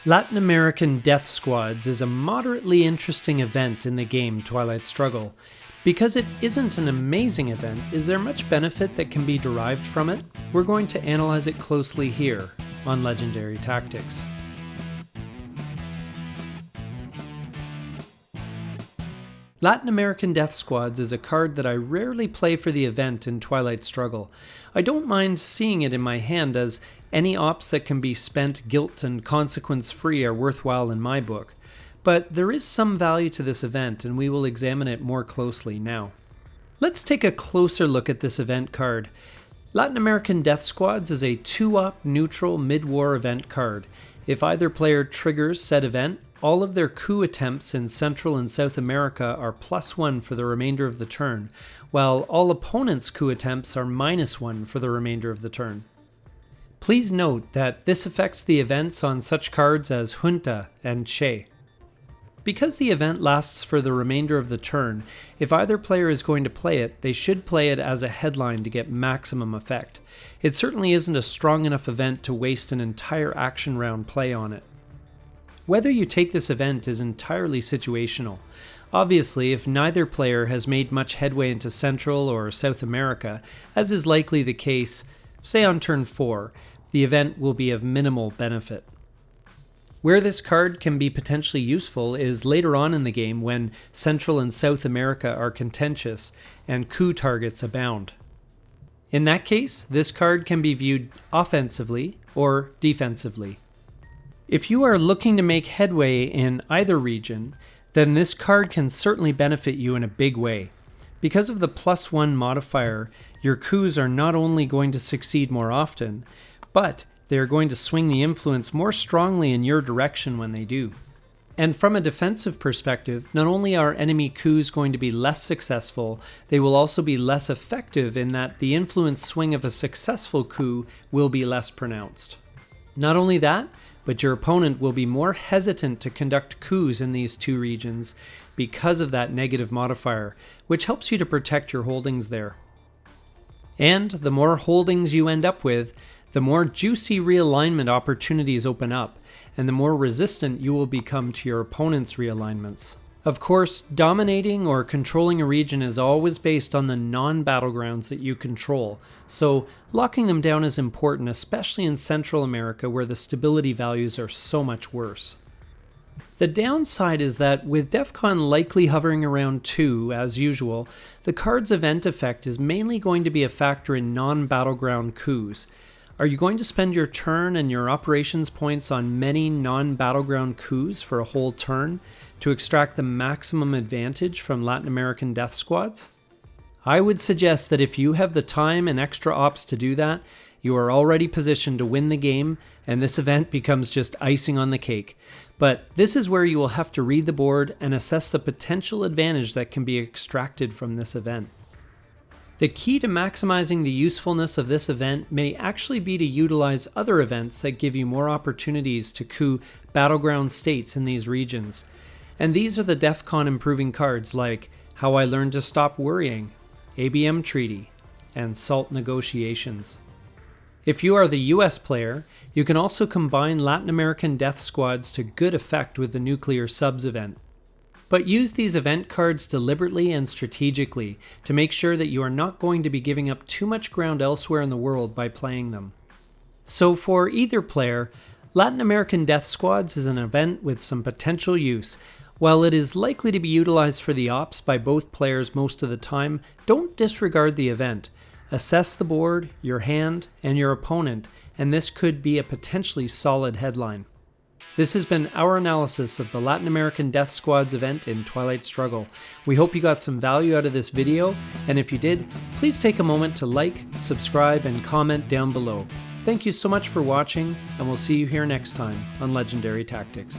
Latin American Death Squads is a moderately interesting event in the game Twilight Struggle. Because it isn't an amazing event, is there much benefit that can be derived from it? We're going to analyze it closely here on Legendary Tactics. Latin American Death Squads is a card that I rarely play for the event in Twilight Struggle. I don't mind seeing it in my hand, as any ops that can be spent guilt and consequence free are worthwhile in my book. But there is some value to this event, and we will examine it more closely now. Let's take a closer look at this event card. Latin American Death Squads is a 2-op neutral mid-war event card. If either player triggers said event, all of their coup attempts in Central and South America are +1 for the remainder of the turn, while all opponents' coup attempts are -1 for the remainder of the turn. Please note that this affects the events on such cards as Junta and Che. Because the event lasts for the remainder of the turn, if either player is going to play it, they should play it as a headline to get maximum effect. It certainly isn't a strong enough event to waste an entire action round play on it. Whether you take this event is entirely situational. Obviously, if neither player has made much headway into Central or South America, as is likely the case, say on turn 4, the event will be of minimal benefit. Where this card can be potentially useful is later on in the game when Central and South America are contentious and coup targets abound. In that case, this card can be viewed offensively or defensively. If you are looking to make headway in either region, then this card can certainly benefit you in a big way. Because of the +1 modifier, your coups are not only going to succeed more often, but they are going to swing the influence more strongly in your direction when they do. And from a defensive perspective, not only are enemy coups going to be less successful, they will also be less effective in that the influence swing of a successful coup will be less pronounced. Not only that, but your opponent will be more hesitant to conduct coups in these two regions because of that negative modifier, which helps you to protect your holdings there. And the more holdings you end up with, the more juicy realignment opportunities open up, and the more resistant you will become to your opponent's realignments. Of course, dominating or controlling a region is always based on the non-battlegrounds that you control, so locking them down is important, especially in Central America where the stability values are so much worse. The downside is that with DEFCON likely hovering around 2, as usual, the card's event effect is mainly going to be a factor in non-battleground coups. Are you going to spend your turn and your operations points on many non-battleground coups for a whole turn to extract the maximum advantage from Latin American Death Squads? I would suggest that if you have the time and extra ops to do that, you are already positioned to win the game, and this event becomes just icing on the cake. But this is where you will have to read the board and assess the potential advantage that can be extracted from this event. The key to maximizing the usefulness of this event may actually be to utilize other events that give you more opportunities to coup battleground states in these regions. And these are the DEFCON improving cards like How I Learned to Stop Worrying, ABM Treaty, and SALT Negotiations. If you are the US player, you can also combine Latin American Death Squads to good effect with the Nuclear Subs event. But use these event cards deliberately and strategically to make sure that you are not going to be giving up too much ground elsewhere in the world by playing them. So for either player, Latin American Death Squads is an event with some potential use. While it is likely to be utilized for the ops by both players most of the time, don't disregard the event. Assess the board, your hand, and your opponent, and this could be a potentially solid headline. This has been our analysis of the Latin American Death Squads event in Twilight Struggle. We hope you got some value out of this video, and if you did, please take a moment to like, subscribe, and comment down below. Thank you so much for watching, and we'll see you here next time on Legendary Tactics.